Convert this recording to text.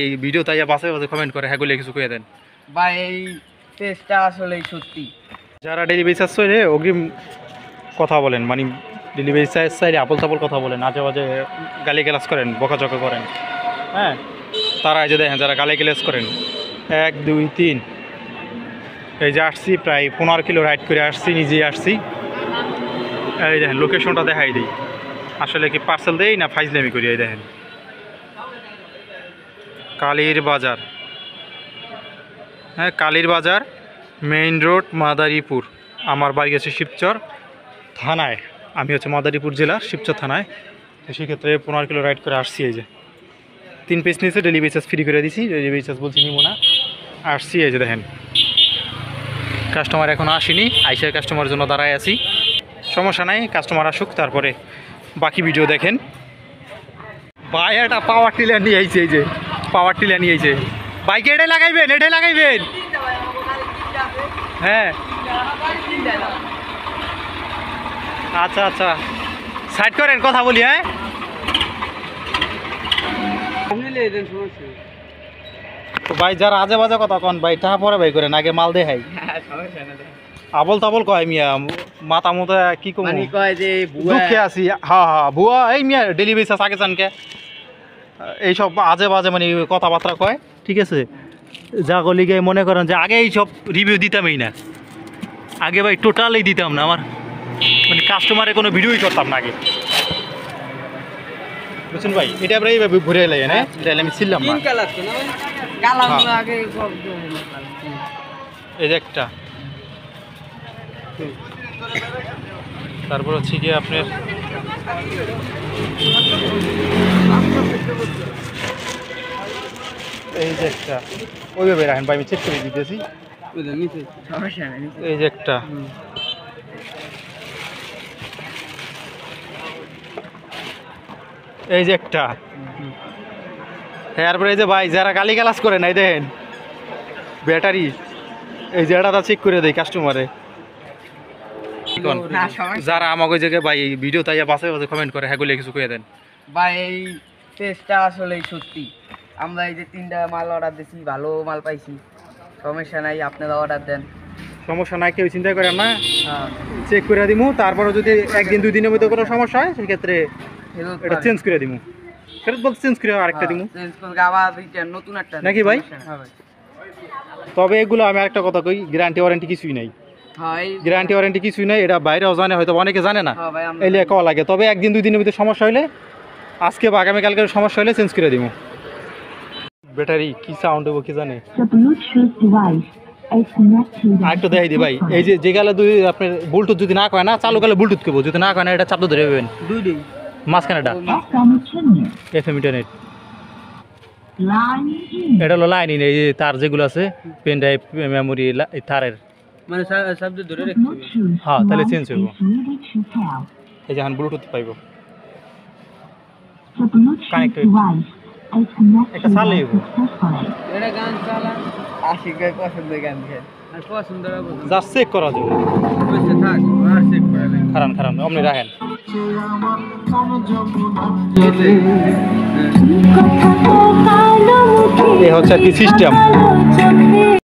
এই ভিডিও তাই বাসে বাসে কমেন্ট করে হ্যাঁ কিছু কয়ে দেন ভাই এই টেস্টটা আসলে সত্যি যারা ডেলিভারি চার্জ করে অগ্রিম কথা বলেন মানে ডেলিভারি চার্জ চাইলে আপল তাপল কথা বলেন আজে বাজে গালি গ্যালাস করেন বকাঝকা করেন হ্যাঁ তারা এই যে দেখেন যারা গালি গ্যালাস করেন 1 2 3 এই যে আসছি প্রায় 15 কিলো রাইড করে আসছি নিজেই আসছি এই দেখেন লোকেশনটা দেখাই দিই আসলে কি পার্সেল দেই না ফাইজলামি করি এই দেখেন কালীর বাজার হ্যাঁ কালীর বাজার মেইন রোড মাদারীপুর আমার বাড়ি গেছে শিবচর থানায় আমি হচ্ছে মাদারীপুর জেলার শিবচর থানায় তো সেক্ষেত্রে 15 কিলো রাইড করে আসছি এই যে 3 পিস নিয়েছে ডেলিভারি চার্জ ফ্রি করে দিছি ডেলিভারি চার্জ বলছি নিব না আসছি এই যে দেখেন কাস্টমার এখন আসেনি আইসার কাস্টমারের জন্য দাঁড়ায় আছি সমস্যা নাই কাস্টমার আসুক তারপরে বাকি ভিডিও দেখেন ভাই একটা পাওয়ার টিলার নিয়ে আইছে এই যে পাওয়ার টিলার নিয়ে আইছে বাইকে এটাই লাগাইবেন হ্যাঁ আচ্ছা আচ্ছা সাইড করেন কথা বলি হ্যাঁ তো ভাই যারা আজে বাজে কথা কন ভাই টাকা পরে ভাই করেন আগে মাল দেখাই আবল তাবল কয় মিয়া মাথা মতো কি কম কয় যে দুঃখে আছি হ্যাঁ হ্যাঁ ভুয়া এই মিয়া ডেলিভারি চার্জ আগে চানকে এইসব আজে বাজে মানে কথাবার্তা কয় ঠিক আছে যা গলিগে মনে করেন যে আগে এইসব রিভিউ দিতামই না আগে ভাই টোটালি দিতাম না আমার মানে কাস্টমারে কোনো ভিডিওই করতাম না আগে বুঝছেন ভাই এটা আমরা এইভাবে ঘুরে এলাই না তাহলে আমি ছিলাম না এই যে একটা তারপর হচ্ছে গিয়ে আপনার এই যে একটা ওইভাবে রাখেন ভাই আমি চেক করে দিতেছি এই যে একটা এই যে একটা তারপরে এই যে ভাই যারা গালি গালাজ করে নাই দেখেন ব্যাটারি এই যে এটা চেক করে দেয় কাস্টমারে যারা আমাকে ওই জায়গায় ভাই এই ভিডিও তাই বাসে বাসে কমেন্ট করে হ্যাঁ কিছু কয়ে দেন ভাই এই টেস্টটা আসলে সত্যি আমরা এই যে 3টা মাল অর্ডার দিছি ভালো মাল পাইছি সমস্যা নাই আপনারা অর্ডার দেন সমস্যা নাই কেউ চিন্তা করেন না হ্যাঁ চেক করে দিমু তারপরে যদি একদিন 2 দিনের মধ্যে কোনো সমস্যা হয় সেক্ষেত্রে এটা চেঞ্জ করে দিমু ফেরত বলতে চেঞ্জ করে আরেকটা দিমু চেঞ্জ করে আবার রিটার্ন নতুন একটা নাকি ভাই হ্যাঁ ভাই তবে এগুলো আমি আরেকটা কথা কই গ্যারান্টি ওয়ারেন্টি কিছুই নাই হ্যাঁ গ্যারান্টি ওয়ারেন্টি কিছুই নাই এটা বাইরেও জানে হয়তো অনেকে জানে না হ্যাঁ ভাই এই লিয়ে কল লাগে তবে একদিন 2 দিনের মধ্যে সমস্যা হলে আজকে বা আগামীকালকে সমস্যা হলে চেঞ্জ করে দিমু ব্যাটারি কি সাউন্ড হবে কি জানে আরেকটু দেখাই দি ভাই এই যে যেগুলো আপনার ব্লুটুথ যদি না কয় না চালু করলে ব্লুটুথ করবো যদি না কয় না এটা চাপ ধরে পাবেন দুইটাই মাঝখানেটা এফএম ইন্টারনেট এটা হলো লাইন এই যে তার যেগুলো আছে পেন ড্রাইভ মেমোরি তারের মানে শব্দ ধরে রাখতে হ্যাঁ তাহলে চেঞ্জ হইব এই যে এখন ব্লুটুথ পাইব কানেক্টেড একটা চালিয়ে এটা গান চালা আশিকের পছন্দের গান দিয়ে আর পছন্দ হবে যা চেক করা যাবে বসে থাক আর চেক করে নেন খারান আপনি রাখেন এই হচ্ছে আর কি সিস্টেম